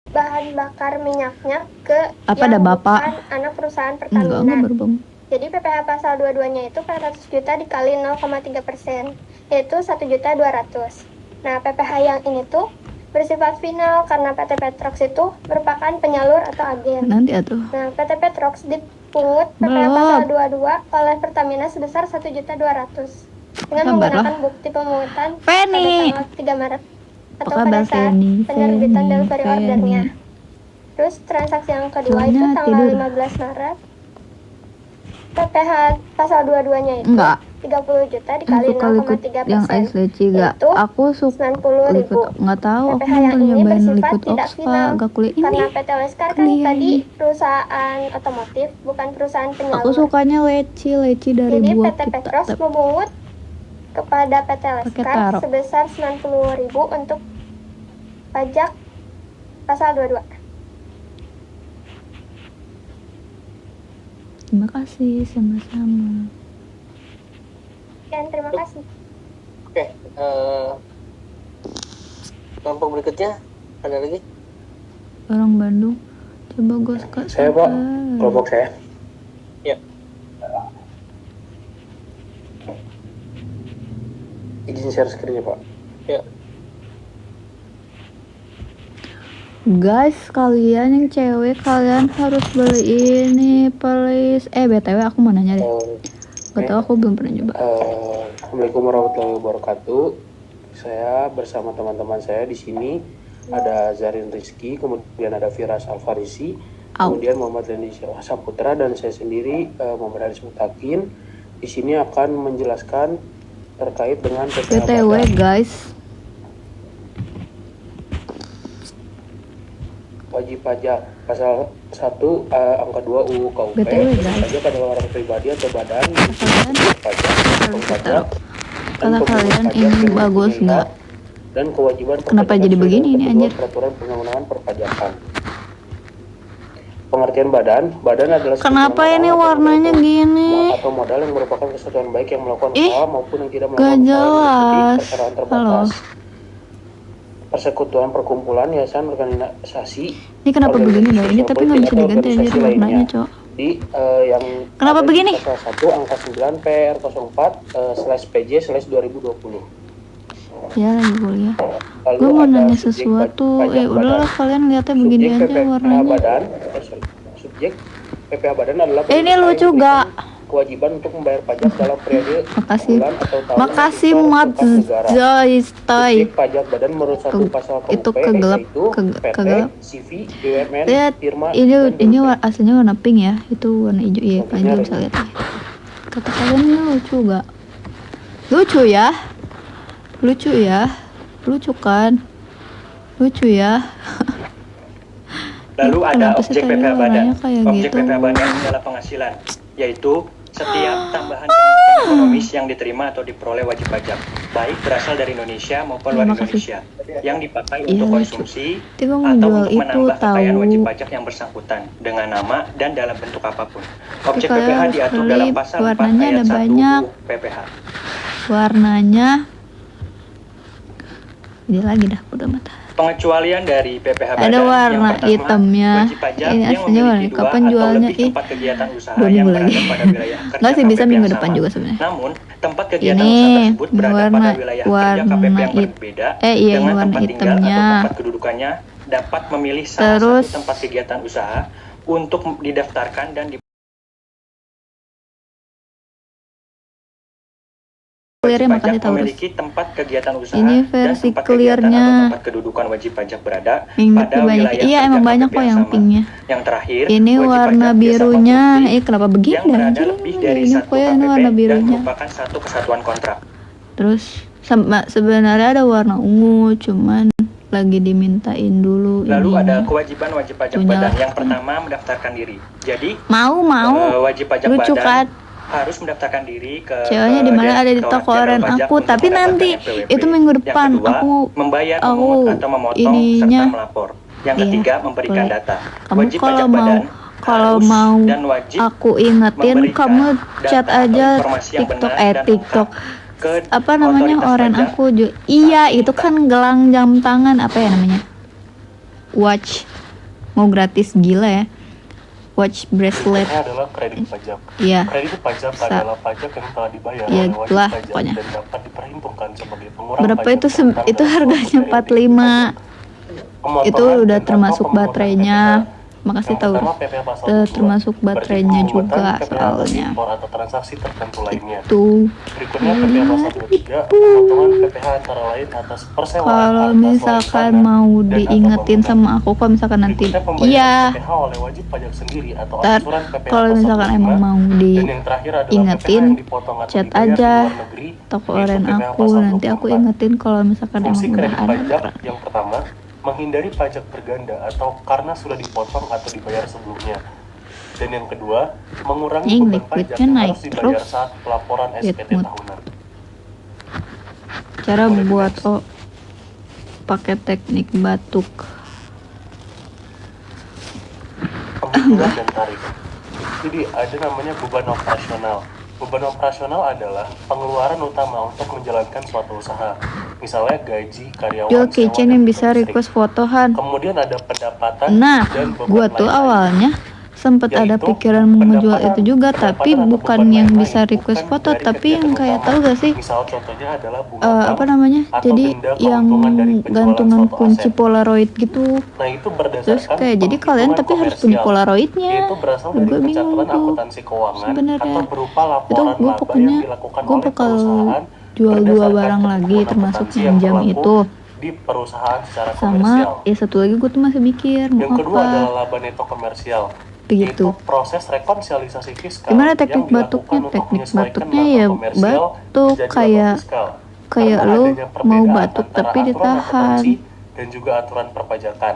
bahan bakar minyaknya ke Apa yang ada bapak? bukan anak perusahaan Enggak Pertamina. baru bangun. Jadi PPh pasal 22-nya itu 400 juta dikali 0,3%, yaitu 1.200.000. Nah, PPh yang ini tuh bersifat final karena PT Petrox itu merupakan penyalur atau agen. Nanti atuh. Nah, PT Petrox dipungut PPh pasal 22 oleh Pertamina sebesar 1.200.000 dengan menggunakan bukti pemungutan pada tanggal 3 Maret atau pada saat penerbitan delivery ordernya. Terus transaksi yang kedua itu tanggal 15 Maret. PPh pasal 22-nya itu enggak 30 juta dikali 0,3%, yang ice leci gak? Aku suka 90.000. nggak tahu, aku PPh yang ini nyobain bersifat liquid tidak ox final gak kuliah ini karena PT Leskar kan kuliah tadi ini. perusahaan otomotif bukan perusahaan penyalur. Aku sukanya leci dari jadi buah PT Petrox memungut kepada PT Leskar sebesar 90.000 untuk pajak pasal 22. Terima kasih, sama-sama. Dan terima kasih. Oke, kelompok berikutnya ada lagi? Orang Bandung, coba gos kak. Saya Pak, kelompok saya. Ya. Izin share screen ya Pak. Ya. Guys, kalian yang cewek kalian harus beli ini please. BTW aku mau nanya deh. Gak tau, aku belum pernah nyoba. Assalamualaikum warahmatullahi wabarakatuh. Saya bersama teman-teman saya di sini ada Zarin Rizky, kemudian ada Firas Alfarisi, kemudian Muhammad Lendi Saputra, dan saya sendiri Muhammad Haris Mutakin. Di sini akan menjelaskan terkait dengan BTW guys, wajib pajak pasal 1 angka 2 UU KUP. Pajak adalah orang pribadi atau badan pajak. Kalau kalian ini bagus nggak? Dan kewajiban kenapa jadi begini ini anjir? Peraturan perundang-undangan perpajakan. Pengertian badan adalah kenapa ini warnanya gini? Atau modal yang merupakan kesatuan baik yang melakukan usaha maupun yang tidak gak melakukan jelas. Terbatas. Persekutuan, perkumpulan, yayasan, organisasi. Ini kenapa begini mbak? Ini tapi nggak bisa diganti aja warnanya, cok. Di yang kenapa begini? Pasal 1 angka 9 PR 04/PJ/2020. Ya lagi kuliah. Gue mau nanya sesuatu. Udahlah kalian lihatnya begini aja warnanya. Subjek PPh badan adalah ini lucu gak? Kewajiban untuk membayar pajak dalam periode bulan atau tahun. Makasih Mat Zoy. Pajak badan menurut satu pasal KUP itu kegelap, kegelap. CV, BUMN, lihat, firma. Ini aslinya warna pink ya, itu warna hijau. Iya, kalian bisa lihat. Kata kalian ini lucu gak? Lucu ya? Lucu ya? Lucu kan? Lucu ya? Lalu ada objek PPh badan. Objek gitu. PPh badan adalah penghasilan, yaitu setiap tambahan keuntungan ekonomis yang diterima atau diperoleh wajib pajak, baik berasal dari Indonesia maupun luar Indonesia, yang dipakai untuk konsumsi atau untuk menambah kekayaan wajib pajak yang bersangkutan dengan nama dan dalam bentuk apapun. Objek PPh diatur dalam pasal 4 ayat 1 PPh. Warnanya ini lagi dah, udah mata. Pengecualian dari PPh badan ada warna yang pertama, hitamnya. wajib pajak Ini yang aslinya warna. memiliki Kapan dua jualnya? atau lebih tempat kegiatan usaha Dua yang minggu berada lagi. pada wilayah kerja Nggak sih, bisa KPP minggu yang depan sama. juga sebenarnya. Namun, tempat kegiatan ini usaha tersebut berada warna, pada wilayah kerja KPP yang berbeda dengan warna tempat tinggal hitamnya. atau tempat kedudukannya, dapat memilih salah satu tempat kegiatan usaha untuk didaftarkan dan clear-nya makasih tahu. Memiliki tempat kegiatan usaha ini versi dan tempat clear-nya atau tempat kedudukan wajib pajak berada pada wilayah iya emang banyak kok yang pinknya. Yang terakhir, ini warna birunya. Kenapa begini? Yang berada lebih dari ini satu KPP warna birunya. Dan merupakan satu kesatuan kontrak. Terus sebenarnya ada warna ungu, cuman lagi dimintain dulu. Lalu ini. ada kewajiban wajib pajak badan. Yang pertama mendaftarkan diri. Jadi wajib pajak lucu badan kan? Harus mendaftarkan diri ke ceweknya di mana ada di toko oren aku, tapi nanti NPWP. itu minggu depan. Yang kedua, aku membayar, memungut atau memotong ininya, serta melapor. Yang ketiga, memberikan data. Kamu Wajib pajak badan kalau harus mau dan wajib aku ingetin, kamu chat aja TikTok apa namanya oren aku juga. Iya, itu kan gelang jam tangan, apa ya namanya, watch mau gratis, gila ya. Watch bracelet. Berikutnya adalah kredit pajak. Iya. Kredit pajak adalah pajak yang telah dibayar Iya, oleh wajib itulah pajak pokoknya. dan dapat diperhitungkan sebagai pengurang Berapa pajak itu tentang itu dalam harganya suatu periode 45. Pemotongan Itu udah dan termasuk atau pemungutan baterainya. PPh. Makasih Yang tahu. pertama, PPh pasal 22, Termasuk baterainya berarti juga pemungutan PPh bagi soalnya. impor atau transaksi tertentu lainnya. Tuh. Berikutnya PPh pasal 23, pemotongan PPh antara lain atas persewaan Kalau harta misalkan selain mau tanah dan diingetin atau sama aku, kalau misalkan nanti Berikutnya pembayaran iya, PPh oleh wajib pajak sendiri atau ntar angsuran PPh kalau pasal misalkan 25, emang mau dan yang terakhir adalah diingetin, PPh yang dipotong atau chat dibayar di aja luar negeri, toko yaitu oren PPh aku, pasal nanti aku 24. ingetin kalau misalkan Fungsi emang udah kredit ada. pajak yang pertama, menghindari pajak berganda atau karena sudah dipotong atau dibayar sebelumnya. Dan yang kedua, mengurangi beban pajak liquidnya yang naik harus dibayar terus. saat pelaporan SPT Mood. tahunan. Cara Boleh buat di-next. pakai teknik batuk. Penghitungan dan tarif. Jadi ada namanya beban operasional. Beban operasional adalah pengeluaran utama untuk menjalankan suatu usaha. Misalnya gaji karyawan, Jual sewa, kitchen dan yang bisa listrik. request fotohan. Kemudian ada pendapatan Nah, dan beban gua tuh lain-lain. awalnya sempet ada Yaitu pikiran mau ngejual pendapatan- itu juga, tapi pendapatan atau bukan beban yang lain-lain, bisa request bukan foto, dari tapi yang kegiatan kayak utama. tahu gak sih? Misal contohnya adalah bunga Apa bank namanya? atau Jadi denda yang keuntungan dari penjualan gantungan suatu kunci aset. Polaroid gitu. Nah, itu Terus berdasarkan kayak jadi kalian penghitungan tapi harus punya komersial, Polaroidnya. yaitu berasal dari Gue bingung pencatatan tuh akuntansi keuangan sebenarnya. atau berupa Itu laporan gue laba pokoknya yang dilakukan gue oleh bakal perusahaan jual 2 berdasarkan barang lagi, ketentuan termasuk akuntansi yang jam berlaku itu. di perusahaan secara komersial. Sama ya satu lagi gue tuh masih mikir mau Yang kedua apa. adalah laba neto komersial, Begitu. yaitu proses rekonsiliasi fiskal Gimana yang teknik dilakukan batuknya? untuk Teknik menyesuaikan batuknya laba ya komersial batuk menjadi laba kayak fiskal. kayak Karena lu adanya mau perbedaan batuk antara tapi aturan ditahan. akuntansi dan juga aturan perpajakan.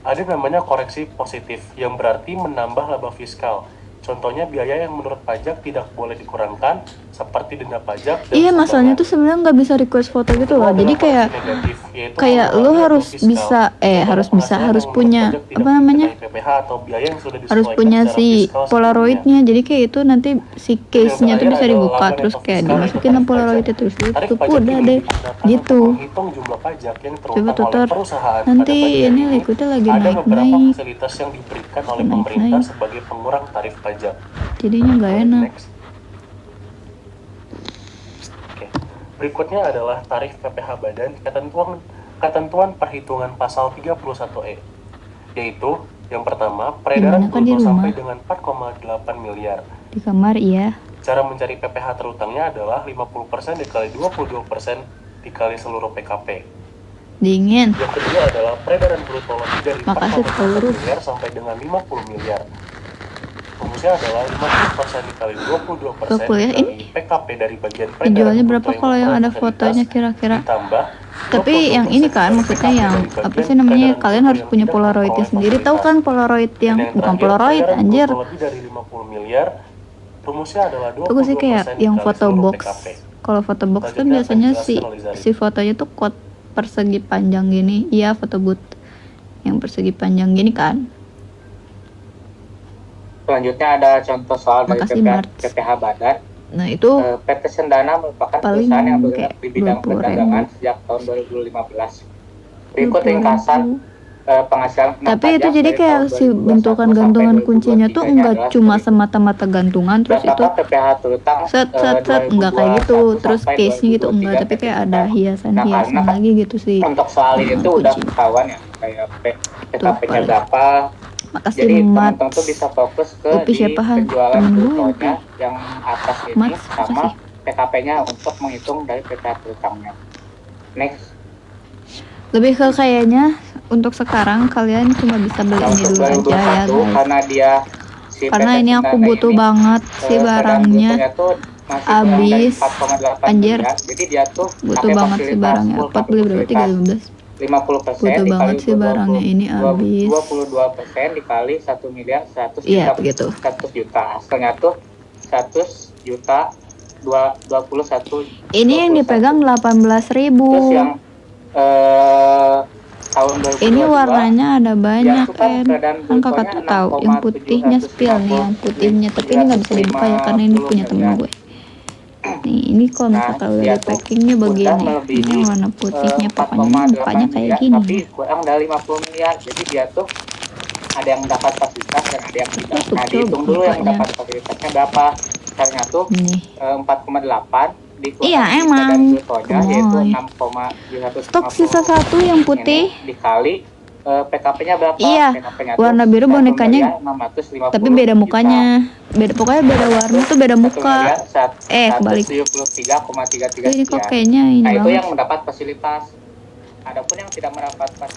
Ada namanya koreksi positif yang berarti menambah laba fiskal. Contohnya biaya yang menurut pajak tidak boleh dikurangkan seperti denda pajak dan Iya, masalahnya tuh sumbangan. sebenarnya nggak bisa request foto gitu loh. Kedua Jadi adalah kayak koreksi negatif, yaitu kayak lu mengurangi harus laba fiskal. bisa harus Contohnya bisa penghasilan harus yang punya menurut pajak tidak apa namanya? dikenai PPh atau biaya yang sudah Harus disesuaikan punya secara si fiskal sebelumnya. Polaroidnya. Jadi kayak itu nanti si case-nya tuh bisa dibuka terus kayak dimasukin ke Polaroid itu terus Tarif itu pajak udah ini deh digunakan gitu. untuk menghitung jumlah pajak yang Coba terutang oleh tutor. perusahaan. Nanti Pada bagian ini liquidnya lagi ada beberapa naik-naik. fasilitas yang diberikan oleh Naik-naik. pemerintah sebagai pengurang tarif pajak. Jadinya nggak Boleh enak. next. Oke. Berikutnya adalah tarif PPh badan ketentuan perhitungan pasal 31E, yaitu yang pertama peredaran Gimana kan di bruto sampai rumah? dengan 4,8 miliar. Di kamar iya. Cara mencari PPh terutangnya adalah 50% dikali 22% dikali seluruh PKP. Dingin. Yang kedua adalah peredaran bruto lebih dari Makasih, 4,8 Taurus. miliar sampai dengan 50 miliar. Rumusnya adalah 50% dikali 22% Ke kuliah dikali ini PKP dari bagian peredaran dijualnya bruto berapa yang kalau yang ada ukuran fotonya fasilitas kira-kira? ditambah Tapi 22% yang ini kan dari maksudnya PKP yang dari apa bagian sih namanya? peredaran Kalian bruto harus yang punya tidak Polaroidnya memperoleh sendiri. Tahu fasilitas. kan Polaroid Dan yang yang bukan terakhir, Polaroid peredaran anjir. bruto lebih dari 50 miliar. Rumusnya adalah 22% Aku sih kayak yang dikali foto seluruh box. PKP. Kalau foto box kan Selanjutnya biasanya akan si dijelaskan oleh Zari. si fotonya tuh persegi panjang gini. Iya, foto booth yang persegi panjang gini kan. Selanjutnya ada contoh soal dari Makasih, Mart. PPh badan. Nah, itu PT Sendana merupakan paling perusahaan yang bergerak kayak di bidang 20.000. perdagangan sejak tahun 2015. Berikut 20.000. ringkasan penghasilan kena Tapi itu pajak jadi dari kayak tahun si 2021 bentukan sampai gantungan kuncinya tuh 2023 enggak adalah cuma seperti semata-mata gantungan terus itu berapa PPh terutang set enggak kayak gitu 2021 terus sampai case-nya gitu enggak, 2023 tapi kayak ada Nah, hiasan-hiasan karena lagi gitu sih. untuk soal ini gantungan tuh udah kunci. ketahuan ya kayak PKP-nya paling. berapa. Makasih Jadi Mat. teman-teman tuh bisa fokus ke Upi di siapa, Han? penjualan Temen gue, brutonya yang atas ini Mat, sama makasih. PKP-nya untuk menghitung dari PPh terutangnya. Next. Lebih ke kayaknya untuk sekarang kalian cuma bisa beli Nah, ini untuk dulu aja ya 2021 guys. karena dia si Karena PT ini aku Sendana butuh ini, banget si peredaran barangnya. brutonya tuh masih kurang Habis. dari 4,8 Anjir. miliar. Jadi dia tuh Butuh pakai banget si fasilitas barangnya. full, Aku pakai beli berapa? fasilitas 315. 50% Butuh dikali banget si barangnya ini habis. 22% dikali 1 miliar 100 Iya, juta, begitu. 100 juta. Hasilnya tuh 100 juta 21. Ini yang 21. dipegang 18.000. Terus yang tahun 2022 Ini warnanya ada banyak tuh kan kan. peredaran Kan kakak tuh tahu yang putihnya spill nih, yang putihnya. Tapi ini nggak bisa dibuka ya karena ini punya temen gue. Nih, ini kalau misalkan udah dia di packingnya udah begini. melebihi, Ini warna putihnya, 4,8 pokoknya mukanya kayak miliar, gini. tapi kurang dari 50 miliar. Jadi dia tuh ada yang dapat fasilitas dan ada yang tidak. Tutup, Nah, dihitung dulu yang mukanya. dapat fasilitasnya berapa. Misalnya tuh Nih. 4,8 dikurangi Iya, emang. dan brutonya yaitu Gemoy. 6,250. Stok sisa 1 yang putih. Ini dikali PKP-nya berapa? Iya, PKP-nya warna biru bonekanya, 650 tapi beda mukanya. Beda, pokoknya beda warna tuh beda muka. Kebalik. 173,33 Ini kok sekian. kayaknya ini Nah, itu banget. yang mendapat fasilitas. Adapun yang tidak mendapat fasilitas